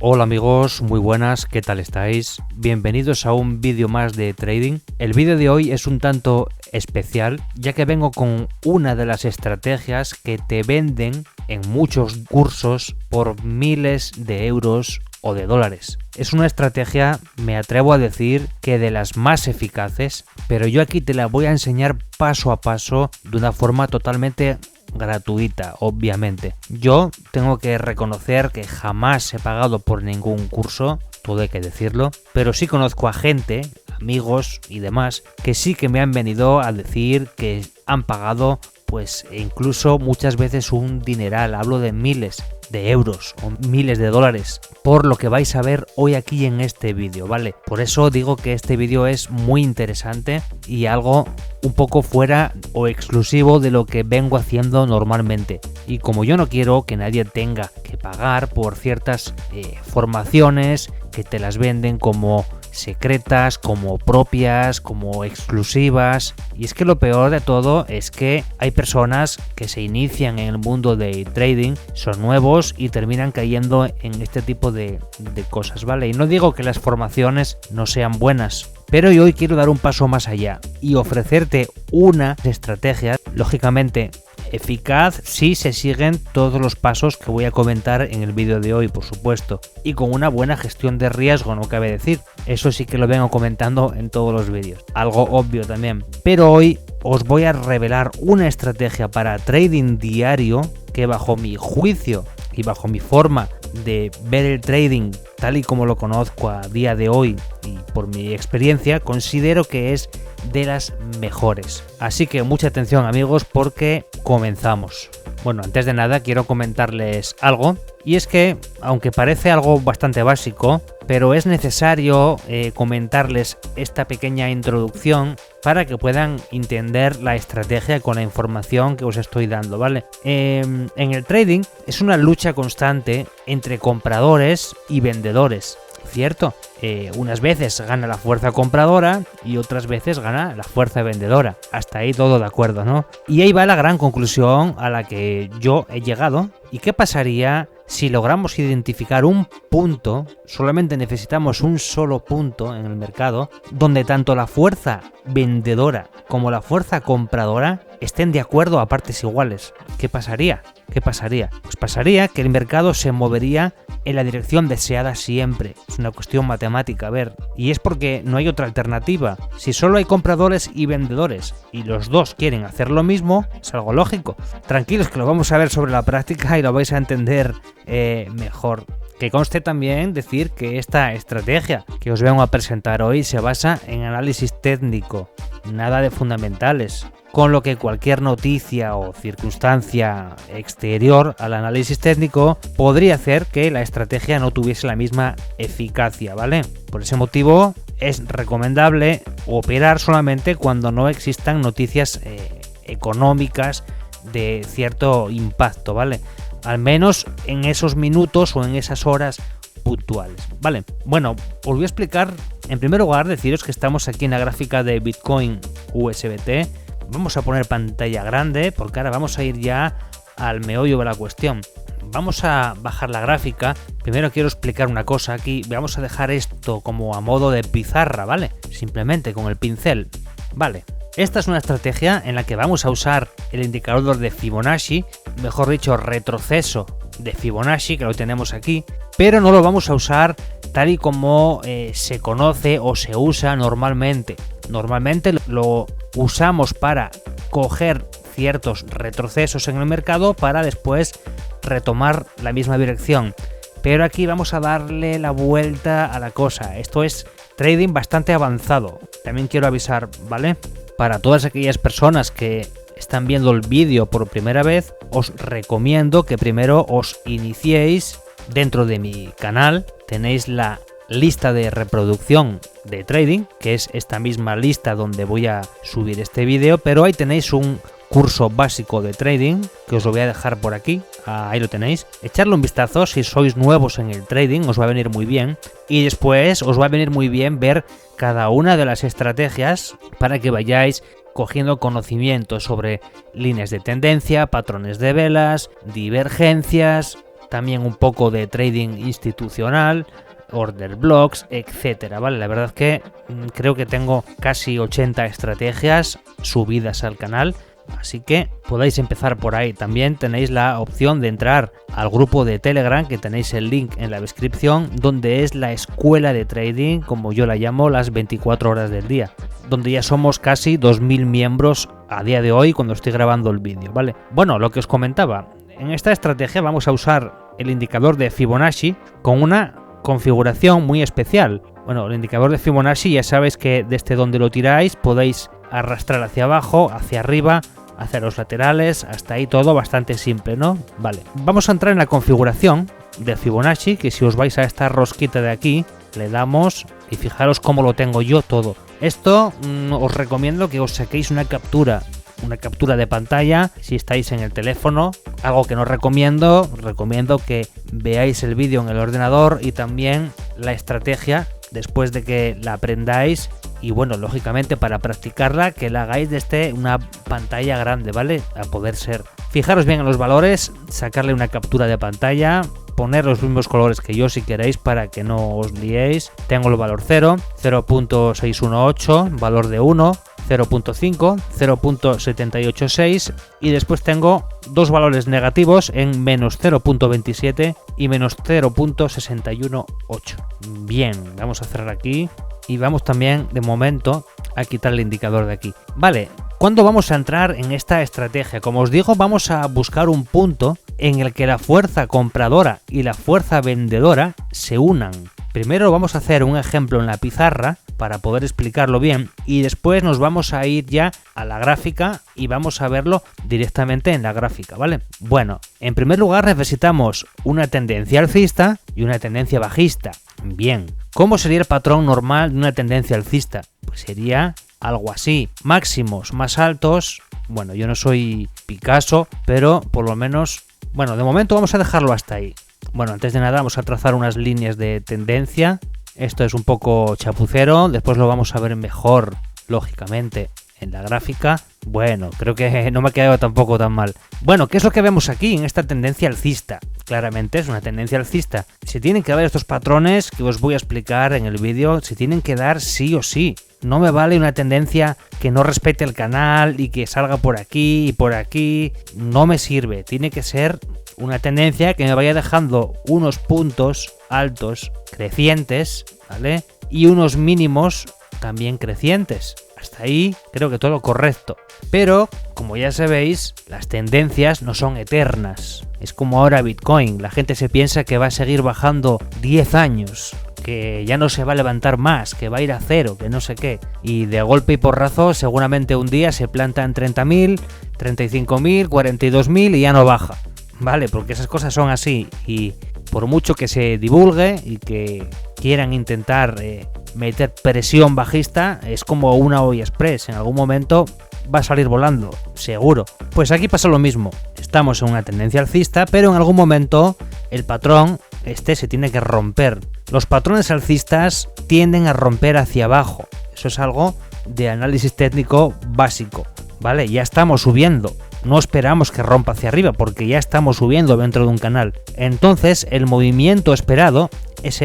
Hola amigos, muy buenas, ¿qué tal estáis? Bienvenidos a un vídeo más de trading. El vídeo de hoy es un tanto especial, ya que vengo con una de las estrategias que te venden en muchos cursos por miles de euros o de dólares. Es una estrategia, me atrevo a decir, que de las más eficaces, pero yo aquí te la voy a enseñar paso a paso de una forma totalmente gratuita, obviamente. Yo tengo que reconocer que jamás he pagado por ningún curso, todo hay que decirlo, pero sí conozco a gente, amigos y demás, que sí que me han venido a decir que han pagado, pues incluso muchas veces un dineral, hablo de miles de euros o miles de dólares, por lo que vais a ver hoy aquí en este vídeo, ¿vale? Por eso digo que este vídeo es muy interesante y algo un poco fuera o exclusivo de lo que vengo haciendo normalmente. Y como yo no quiero que nadie tenga que pagar por ciertas formaciones que te las venden como secretas, como propias, como exclusivas, y es que lo peor de todo es que hay personas que se inician en el mundo de trading, son nuevos y terminan cayendo en este tipo de cosas, ¿vale? Y no digo que las formaciones no sean buenas, pero yo hoy quiero dar un paso más allá y ofrecerte una estrategia, lógicamente eficaz si se siguen todos los pasos que voy a comentar en el vídeo de hoy, por supuesto, y con una buena gestión de riesgo, no cabe decir. Eso sí que lo vengo comentando en todos los vídeos, algo obvio también. Pero hoy os voy a revelar una estrategia para trading diario que, bajo mi juicio y bajo mi forma de ver el trading tal y como lo conozco a día de hoy y por mi experiencia, considero que es de las mejores. Así que mucha atención amigos, porque comenzamos. Bueno, antes de nada quiero comentarles algo, y es que, aunque parece algo bastante básico, pero es necesario comentarles esta pequeña introducción para que puedan entender la estrategia con la información que os estoy dando, ¿vale? En el trading es una lucha constante entre compradores y vendedores, ¿cierto? Unas veces gana la fuerza compradora y otras veces gana la fuerza vendedora. Hasta ahí todo de acuerdo, ¿no? Y ahí va la gran conclusión a la que yo he llegado. ¿Y qué pasaría si logramos identificar un punto? Solamente necesitamos un solo punto en el mercado donde tanto la fuerza vendedora como la fuerza compradora estén de acuerdo a partes iguales. ¿Qué pasaría? ¿Qué pasaría? Pues pasaría que el mercado se movería en la dirección deseada siempre. Es una cuestión matemática, a ver. Y es porque no hay otra alternativa. Si solo hay compradores y vendedores y los dos quieren hacer lo mismo, es algo lógico. Tranquilos que lo vamos a ver sobre la práctica y lo vais a entender mejor. Que conste también decir que esta estrategia que os vengo a presentar hoy se basa en análisis técnico, nada de fundamentales, con lo que cualquier noticia o circunstancia exterior al análisis técnico podría hacer que la estrategia no tuviese la misma eficacia, ¿vale? Por ese motivo es recomendable operar solamente cuando no existan noticias económicas de cierto impacto, ¿vale? Al menos en esos minutos o en esas horas puntuales, ¿vale? Bueno, os voy a explicar. En primer lugar, deciros que estamos aquí en la gráfica de Bitcoin USDT. Vamos a poner pantalla grande porque ahora vamos a ir ya al meollo de la cuestión. Vamos a bajar la gráfica. Primero quiero explicar una cosa aquí. Vamos a dejar esto como a modo de pizarra, ¿vale? Simplemente con el pincel, ¿vale? Esta es una estrategia en la que vamos a usar el indicador de Fibonacci, mejor dicho, retroceso de Fibonacci, que lo tenemos aquí, pero no lo vamos a usar tal y como se conoce o se usa normalmente. Normalmente lo usamos para coger ciertos retrocesos en el mercado para después retomar la misma dirección. Pero aquí vamos a darle la vuelta a la cosa. Esto es trading bastante avanzado. También quiero avisar, ¿vale? Para todas aquellas personas que están viendo el vídeo por primera vez, os recomiendo que primero os iniciéis dentro de mi canal. Tenéis la lista de reproducción de trading, que es esta misma lista donde voy a subir este vídeo, pero ahí tenéis un curso básico de trading que os lo voy a dejar por aquí. Ahí lo tenéis. Echarle un vistazo si sois nuevos en el trading, os va a venir muy bien. Y después os va a venir muy bien ver cada una de las estrategias para que vayáis cogiendo conocimiento sobre líneas de tendencia, patrones de velas, divergencias, también un poco de trading institucional, order blocks, etcétera, ¿vale? La verdad es que creo que tengo casi 80 estrategias subidas al canal, así que podéis empezar por ahí. También tenéis la opción de entrar al grupo de Telegram, que tenéis el link en la descripción, donde es la escuela de trading, como yo la llamo, las 24 horas del día, donde ya somos casi 2000 miembros a día de hoy cuando estoy grabando el vídeo, ¿vale? Bueno, lo que os comentaba, en esta estrategia vamos a usar el indicador de Fibonacci con una configuración muy especial. Bueno, el indicador de Fibonacci ya sabéis que desde donde lo tiráis podéis arrastrar hacia abajo, hacia arriba, hacia los laterales, hasta ahí todo bastante simple, ¿no? Vale, vamos a entrar en la configuración de Fibonacci, que si os vais a esta rosquita de aquí, le damos y fijaros cómo lo tengo yo todo. Esto os recomiendo que os saquéis una captura de pantalla si estáis en el teléfono, algo que no recomiendo que veáis el vídeo en el ordenador y también la estrategia después de que la aprendáis y bueno, lógicamente para practicarla que la hagáis desde una pantalla grande, ¿vale? A poder ser. Fijaros bien en los valores, sacarle una captura de pantalla, poner los mismos colores que yo si queréis para que no os liéis. Tengo el valor 0, 0.618, valor de 1, 0.5, 0.786 y después tengo dos valores negativos en menos 0.27 y menos 0.618. Bien, vamos a cerrar aquí y vamos también de momento a quitar el indicador de aquí. Vale, ¿cuándo vamos a entrar en esta estrategia? Como os digo, vamos a buscar un punto en el que la fuerza compradora y la fuerza vendedora se unan. Primero vamos a hacer un ejemplo en la pizarra para poder explicarlo bien y después nos vamos a ir ya a la gráfica y vamos a verlo directamente en la gráfica, ¿vale? Bueno, en primer lugar necesitamos una tendencia alcista y una tendencia bajista. Bien, ¿cómo sería el patrón normal de una tendencia alcista? Pues sería algo así, máximos más altos. Bueno, yo no soy Picasso, pero por lo menos, bueno, de momento vamos a dejarlo hasta ahí. Bueno, antes de nada vamos a trazar unas líneas de tendencia. Esto es un poco chapucero, después lo vamos a ver mejor, lógicamente, en la gráfica. Bueno, creo que no me ha quedado tampoco tan mal. Bueno, ¿qué es lo que vemos aquí en esta tendencia alcista? Claramente es una tendencia alcista. Se tienen que dar estos patrones que os voy a explicar en el vídeo, se tienen que dar sí o sí. No me vale una tendencia que no respete el canal y que salga por aquí y por aquí. No me sirve, tiene que ser una tendencia que me vaya dejando unos puntos altos crecientes, ¿vale? Y unos mínimos también crecientes. Hasta ahí creo que todo correcto. Pero, como ya sabéis, las tendencias no son eternas. Es como ahora Bitcoin. La gente se piensa que va a seguir bajando 10 años, que ya no se va a levantar más, que va a ir a cero, que no sé qué. Y de golpe y porrazo seguramente un día se planta en 30.000, 35.000, 42.000 y ya no baja. Vale, porque esas cosas son así y por mucho que se divulgue y que quieran intentar meter presión bajista, es como una olla express, en algún momento va a salir volando, seguro. Pues aquí pasa lo mismo, estamos en una tendencia alcista, pero en algún momento el patrón se tiene que romper. Los patrones alcistas tienden a romper hacia abajo, eso es algo de análisis técnico básico, ¿vale? Ya estamos subiendo. No esperamos que rompa hacia arriba porque ya estamos subiendo dentro de un canal. Entonces el movimiento esperado es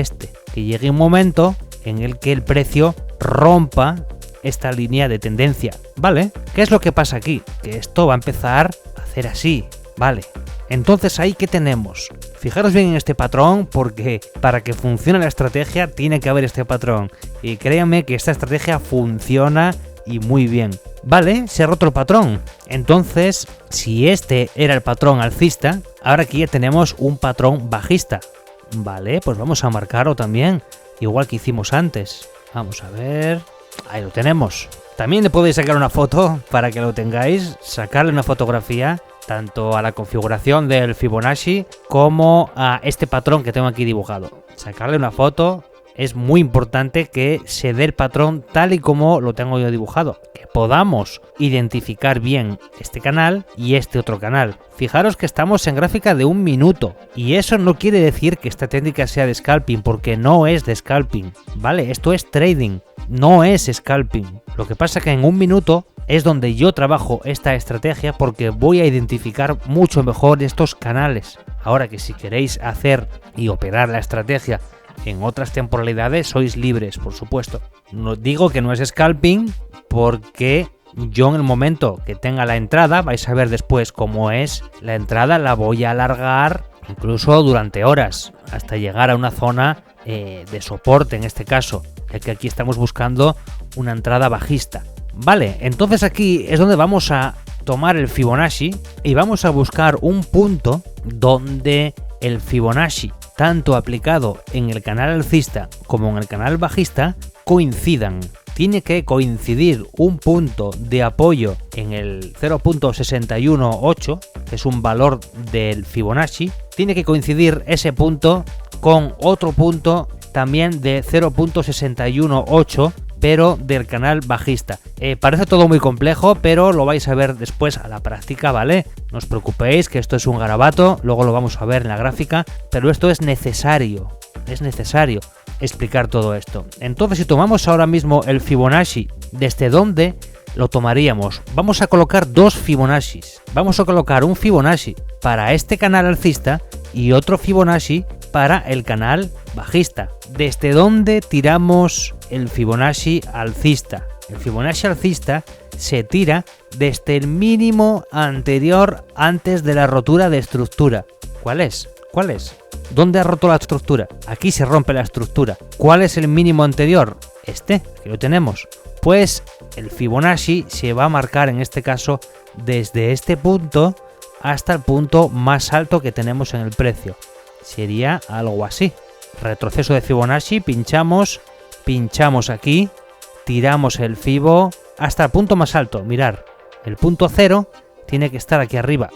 que llegue un momento en el que el precio rompa esta línea de tendencia, ¿vale? ¿Qué es lo que pasa aquí? Que esto va a empezar a hacer así, ¿vale? Entonces ahí, ¿qué tenemos? Fijaros bien en este patrón porque para que funcione la estrategia tiene que haber este patrón. Y créanme que esta estrategia funciona y muy bien. Vale, se ha roto el patrón. Entonces, si este era el patrón alcista, ahora aquí ya tenemos un patrón bajista. Vale, pues vamos a marcarlo también, igual que hicimos antes. Vamos a ver. Ahí lo tenemos. También le podéis sacar una foto para que lo tengáis, sacarle una fotografía tanto a la configuración del Fibonacci como a este patrón que tengo aquí dibujado. Sacarle una foto. Es muy importante que se dé el patrón tal y como lo tengo yo dibujado, que podamos identificar bien este canal y este otro canal. Fijaros que estamos en gráfica de 1 minuto y eso no quiere decir que esta técnica sea de scalping, porque no es de scalping, ¿vale? Esto es trading, no es scalping. Lo que pasa es que en 1 minuto es donde yo trabajo esta estrategia porque voy a identificar mucho mejor estos canales. Ahora que si queréis hacer y operar la estrategia en otras temporalidades, sois libres, por supuesto. No digo que no es scalping porque yo en el momento que tenga la entrada, vais a ver después cómo es la entrada, la voy a alargar incluso durante horas hasta llegar a una zona de soporte en este caso, ya que aquí estamos buscando una entrada bajista. Vale, entonces aquí es donde vamos a tomar el Fibonacci y vamos a buscar un punto donde el Fibonacci, tanto aplicado en el canal alcista como en el canal bajista, coincidan. Tiene que coincidir un punto de apoyo en el 0.618, que es un valor del Fibonacci. Tiene que coincidir ese punto con otro punto también de 0.618, pero del canal bajista. Parece todo muy complejo, pero lo vais a ver después a la práctica, ¿vale? No os preocupéis que esto es un garabato, luego lo vamos a ver en la gráfica, pero esto es necesario explicar todo esto. Entonces, si tomamos ahora mismo el Fibonacci, ¿desde dónde lo tomaríamos? Vamos a colocar dos Fibonaccis. Vamos a colocar un Fibonacci para este canal alcista y otro Fibonacci para el canal bajista. ¿Desde dónde tiramos el Fibonacci alcista? El Fibonacci alcista se tira desde el mínimo anterior antes de la rotura de estructura. ¿Cuál es? ¿Dónde ha roto la estructura? Aquí se rompe la estructura. ¿Cuál es el mínimo anterior? Este, que lo tenemos. Pues el Fibonacci se va a marcar en este caso desde este punto hasta el punto más alto que tenemos en el precio. Sería algo así. Retroceso de Fibonacci, pinchamos aquí, tiramos el Fibo hasta el punto más alto. Mirar, el punto 0 tiene que estar aquí arriba.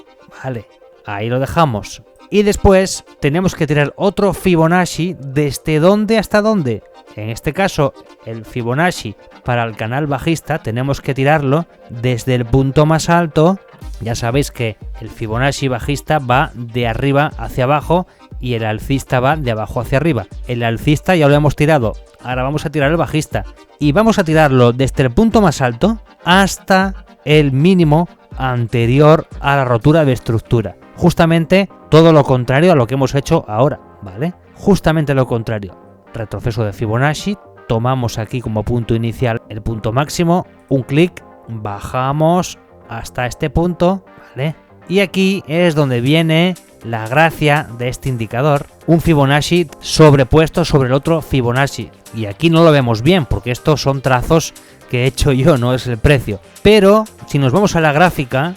Vale, ahí lo dejamos. Y después tenemos que tirar otro Fibonacci. ¿Desde dónde hasta dónde? En este caso, el Fibonacci para el canal bajista tenemos que tirarlo desde el punto más alto. Ya sabéis que el Fibonacci bajista va de arriba hacia abajo y el alcista va de abajo hacia arriba. El alcista ya lo hemos tirado, ahora vamos a tirar el bajista. Y vamos a tirarlo desde el punto más alto hasta el mínimo anterior a la rotura de estructura. Justamente todo lo contrario a lo que hemos hecho ahora, ¿vale? Justamente lo contrario. Retroceso de Fibonacci, tomamos aquí como punto inicial el punto máximo, un clic, bajamos hasta este punto, ¿vale? Y aquí es donde viene la gracia de este indicador, un Fibonacci sobrepuesto sobre el otro Fibonacci. Y aquí no lo vemos bien porque estos son trazos que he hecho yo, no es el precio. Pero si nos vamos a la gráfica,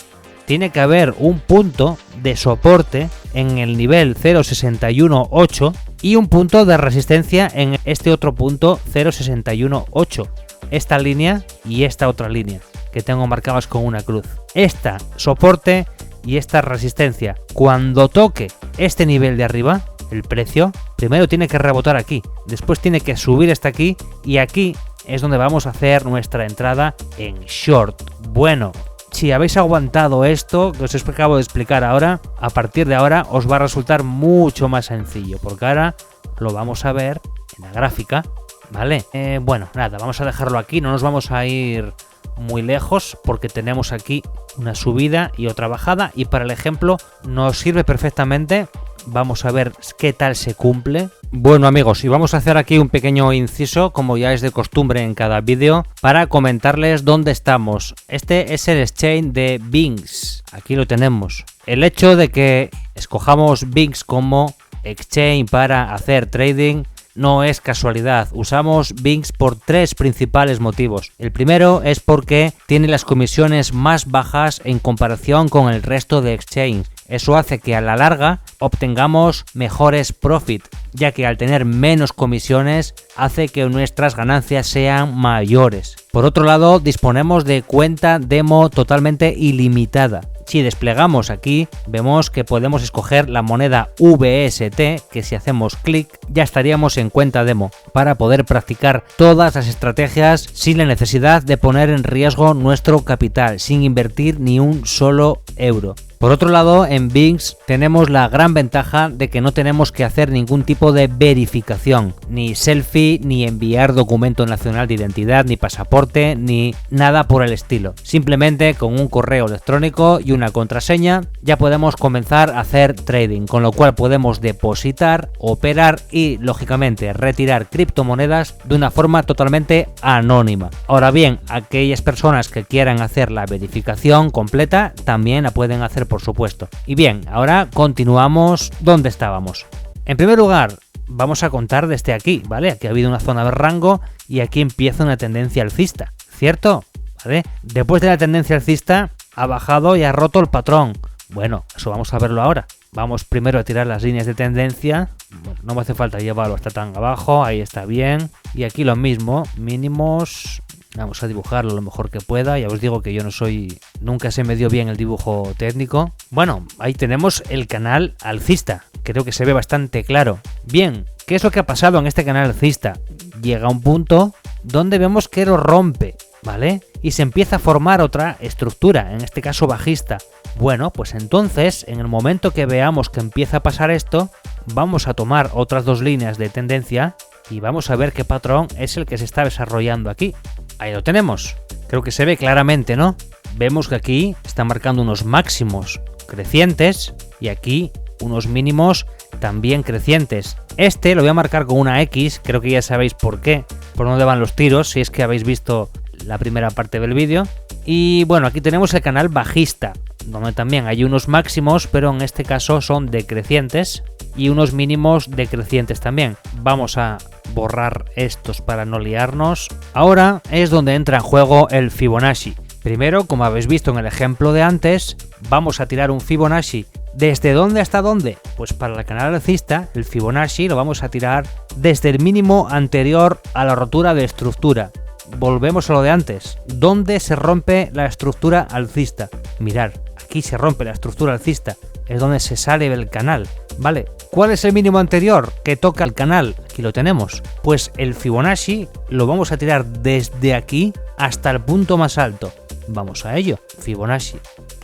tiene que haber un punto de soporte en el nivel 0.618 y un punto de resistencia en este otro punto 0.618. Esta línea y esta otra línea que tengo marcadas con una cruz. Esta soporte y esta resistencia. Cuando toque este nivel de arriba, el precio primero tiene que rebotar aquí, después tiene que subir hasta aquí y aquí es donde vamos a hacer nuestra entrada en short. Bueno, si habéis aguantado esto que os acabo de explicar ahora, a partir de ahora os va a resultar mucho más sencillo, porque ahora lo vamos a ver en la gráfica, ¿vale? Bueno, nada, vamos a dejarlo aquí, no nos vamos a ir muy lejos porque tenemos aquí una subida y otra bajada y para el ejemplo nos sirve perfectamente. Vamos a ver qué tal se cumple. Bueno amigos, y vamos a hacer aquí un pequeño inciso, como ya es de costumbre en cada vídeo, para comentarles dónde estamos. Este es el exchange de Binx, aquí lo tenemos. El hecho de que escojamos Binx como exchange para hacer trading no es casualidad. Usamos Binx por tres principales motivos. El primero es porque tiene las comisiones más bajas en comparación con el resto de exchange. Eso hace que a la larga obtengamos mejores profit, ya que al tener menos comisiones hace que nuestras ganancias sean mayores. Por otro lado, disponemos de cuenta demo totalmente ilimitada. Si desplegamos aquí, vemos que podemos escoger la moneda VST, que si hacemos clic ya estaríamos en cuenta demo, para poder practicar todas las estrategias sin la necesidad de poner en riesgo nuestro capital, sin invertir ni un solo euro. Por otro lado, en VIX tenemos la gran ventaja de que no tenemos que hacer ningún tipo de verificación, ni selfie, ni enviar documento nacional de identidad, ni pasaporte, ni nada por el estilo. Simplemente con un correo electrónico y una contraseña ya podemos comenzar a hacer trading, con lo cual podemos depositar, operar y, lógicamente, retirar criptomonedas de una forma totalmente anónima. Ahora bien, aquellas personas que quieran hacer la verificación completa también la pueden hacer, por supuesto. Y bien, ahora continuamos donde estábamos. En primer lugar, vamos a contar desde aquí, ¿vale? Aquí ha habido una zona de rango y aquí empieza una tendencia alcista, ¿cierto? ¿Vale? Después de la tendencia alcista ha bajado y ha roto el patrón. Bueno, eso vamos a verlo ahora. Vamos primero a tirar las líneas de tendencia. Bueno, no me hace falta llevarlo hasta tan abajo, ahí está bien. Y aquí lo mismo, mínimos. Vamos a dibujarlo lo mejor que pueda. Ya os digo que yo no soy... Nunca se me dio bien el dibujo técnico. Bueno, ahí tenemos el canal alcista. Creo que se ve bastante claro. Bien, ¿qué es lo que ha pasado en este canal alcista? Llega a un punto donde vemos que lo rompe, ¿vale? Y se empieza a formar otra estructura, en este caso bajista. Bueno, pues entonces, en el momento que veamos que empieza a pasar esto, vamos a tomar otras dos líneas de tendencia y vamos a ver qué patrón es el que se está desarrollando aquí. Ahí lo tenemos. Creo que se ve claramente, ¿no? Vemos que aquí están marcando unos máximos crecientes y aquí unos mínimos también crecientes. Este lo voy a marcar con una X, creo que ya sabéis por qué, por dónde van los tiros, si es que habéis visto la primera parte del vídeo. Y bueno, aquí tenemos el canal bajista, donde también hay unos máximos, pero en este caso son decrecientes y unos mínimos decrecientes también. Vamos a borrar estos para no liarnos. Ahora es donde entra en juego el Fibonacci. Primero, como habéis visto en el ejemplo de antes, vamos a tirar un Fibonacci. ¿Desde dónde hasta dónde? Pues para el canal alcista, el Fibonacci lo vamos a tirar desde el mínimo anterior a la rotura de estructura. Volvemos a lo de antes. ¿Dónde se rompe la estructura alcista? Mirad, aquí se rompe la estructura alcista. Es donde se sale del canal, ¿vale? ¿Cuál es el mínimo anterior que toca el canal? Aquí lo tenemos. Pues el Fibonacci lo vamos a tirar desde aquí hasta el punto más alto. Vamos a ello. Fibonacci.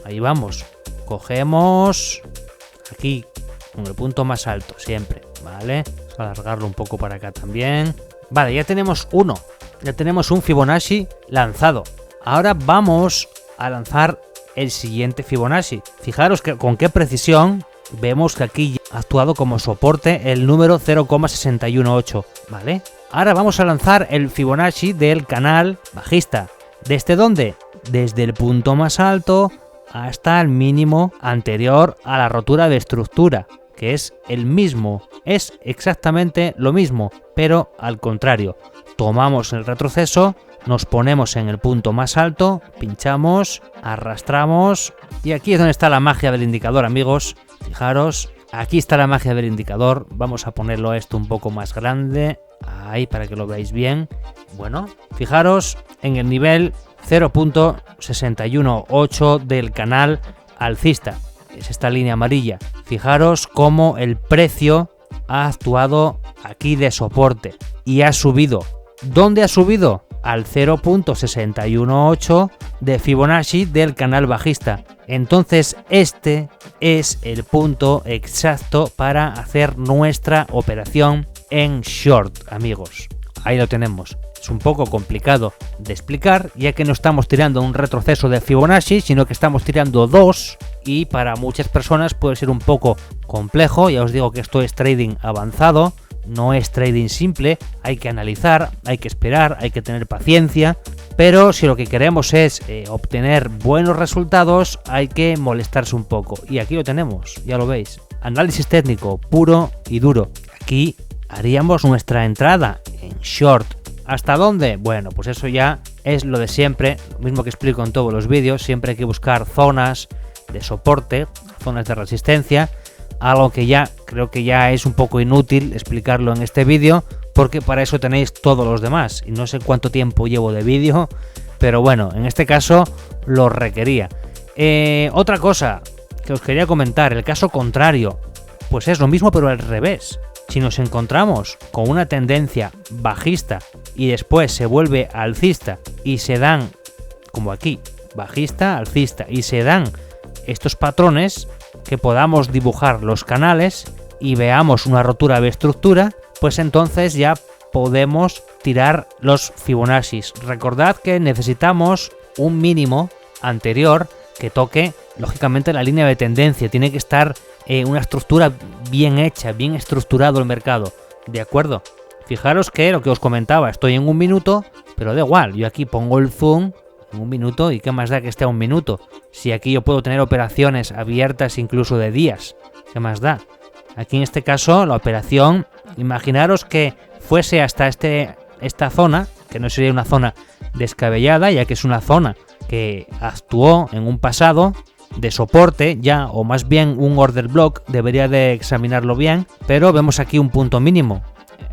Ahí vamos. Cogemos aquí con el punto más alto siempre, ¿vale? Vamos a alargarlo un poco para acá también. Vale, ya tenemos uno. Ya tenemos un Fibonacci lanzado. Ahora vamos a lanzar el siguiente Fibonacci. Fijaros que con qué precisión vemos que aquí ha actuado como soporte el número 0,618, ¿vale? Ahora vamos a lanzar el Fibonacci del canal bajista. ¿Desde dónde? Desde el punto más alto hasta el mínimo anterior a la rotura de estructura, que es el mismo, es exactamente lo mismo, pero al contrario. Tomamos el retroceso, nos ponemos en el punto más alto, pinchamos, arrastramos y aquí es donde está la magia del indicador, amigos. Fijaros, aquí está la magia del indicador. Vamos a ponerlo esto un poco más grande, ahí para que lo veáis bien. Bueno, fijaros en el nivel 0.618 del canal alcista. Es esta línea amarilla. Fijaros cómo el precio ha actuado aquí de soporte y ha subido. ¿Dónde ha subido? Al 0.618 de Fibonacci del canal bajista. Entonces este es el punto exacto para hacer nuestra operación en short, amigos. Ahí lo tenemos. Es un poco complicado de explicar, ya que no estamos tirando un retroceso de Fibonacci, sino que estamos tirando dos, y para muchas personas puede ser un poco complejo. Ya os digo que esto es trading avanzado, no es trading simple, hay que analizar, hay que esperar, hay que tener paciencia, pero si lo que queremos es obtener buenos resultados, hay que molestarse un poco, y aquí lo tenemos, ya lo veis. Análisis técnico puro y duro. Aquí haríamos nuestra entrada en short. ¿Hasta dónde? Bueno, pues eso ya es lo de siempre, lo mismo que explico en todos los vídeos. Siempre hay que buscar zonas de soporte, zonas de resistencia, algo que ya creo que ya es un poco inútil explicarlo en este vídeo, porque para eso tenéis todos los demás, y no sé cuánto tiempo llevo de vídeo, pero bueno, en este caso lo requería. Otra cosa que os quería comentar, el caso contrario, pues es lo mismo pero al revés. Si nos encontramos con una tendencia bajista y después se vuelve alcista y se dan, como aquí, bajista, alcista, y se dan estos patrones, que podamos dibujar los canales y veamos una rotura de estructura, pues entonces ya podemos tirar los Fibonacci. Recordad que necesitamos un mínimo anterior que toque, lógicamente, la línea de tendencia. Tiene que estar una estructura bien hecha, bien estructurado el mercado, ¿de acuerdo? Fijaros que lo que os comentaba, estoy en 1 minuto, pero da igual, yo aquí pongo el zoom en 1 minuto y qué más da que esté a 1 minuto. Si aquí yo puedo tener operaciones abiertas incluso de días, ¿qué más da? Aquí en este caso la operación, imaginaros que fuese hasta esta zona, que no sería una zona descabellada, ya que es una zona que actuó en un pasado de soporte ya, o más bien un order block, debería de examinarlo bien, pero vemos aquí un punto mínimo.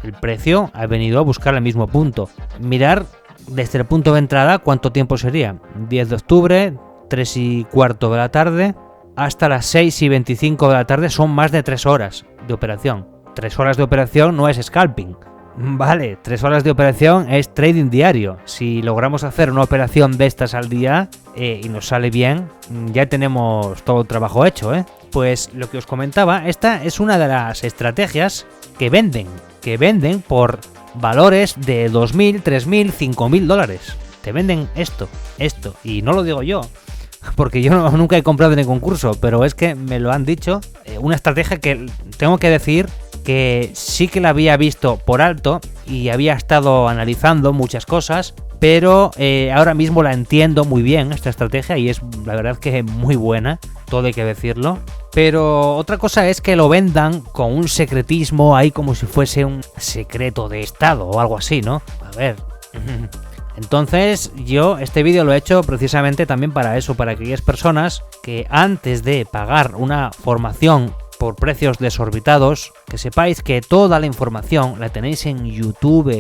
El precio ha venido a buscar el mismo punto. Mirar desde el punto de entrada cuánto tiempo sería. 10 de octubre, 3:15 de la tarde, hasta las 6:25 de la tarde, son más de 3 horas de operación. 3 horas de operación no es scalping. Vale, 3 horas de operación es trading diario. Si logramos hacer una operación de estas al día y nos sale bien, ya tenemos todo el trabajo hecho, ¿eh? Pues lo que os comentaba, esta es una de las estrategias que venden por valores de 2.000, 3.000, 5.000 dólares. Te venden esto, y no lo digo yo, porque yo nunca he comprado en el concurso, pero es que me lo han dicho. Una estrategia que tengo que decir que sí que la había visto por alto y había estado analizando muchas cosas, pero ahora mismo la entiendo muy bien, esta estrategia, y es la verdad que muy buena, todo hay que decirlo. Pero otra cosa es que lo vendan con un secretismo ahí, como si fuese un secreto de estado o algo así, ¿no? A ver. Entonces yo este vídeo lo he hecho precisamente también para eso, para aquellas personas que antes de pagar una formación por precios desorbitados, que sepáis que toda la información la tenéis en YouTube,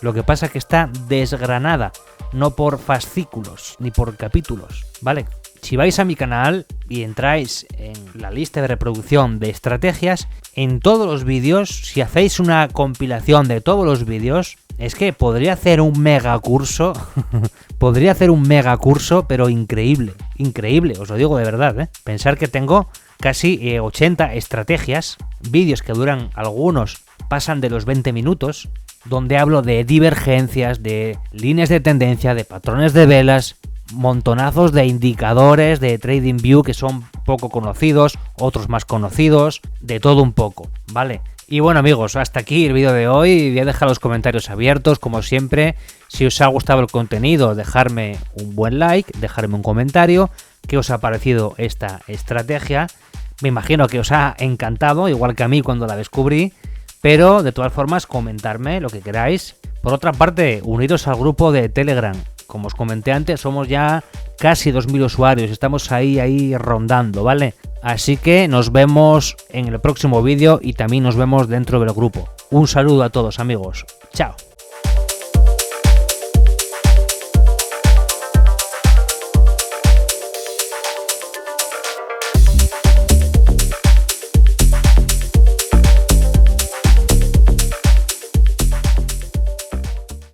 Lo que pasa es que está desgranada, no por fascículos ni por capítulos, ¿vale? Si vais a mi canal y entráis en la lista de reproducción de estrategias, en todos los vídeos, si hacéis una compilación de todos los vídeos, es que podría hacer un mega curso, pero increíble, os lo digo de verdad, ¿eh? Pensar que tengo casi 80 estrategias, vídeos que duran, algunos pasan de los 20 minutos, donde hablo de divergencias, de líneas de tendencia, de patrones de velas, montonazos de indicadores de TradingView que son poco conocidos, otros más conocidos, de todo un poco, ¿vale? Y bueno, amigos, hasta aquí el vídeo de hoy. Voy a dejar los comentarios abiertos, como siempre. Si os ha gustado el contenido, dejarme un buen like, dejarme un comentario. ¿Qué os ha parecido esta estrategia? Me imagino que os ha encantado, igual que a mí cuando la descubrí. Pero, de todas formas, comentarme lo que queráis. Por otra parte, uniros al grupo de Telegram. Como os comenté antes, somos ya casi 2.000 usuarios. Estamos ahí rondando, ¿vale? Así que nos vemos en el próximo vídeo y también nos vemos dentro del grupo. Un saludo a todos, amigos. Chao.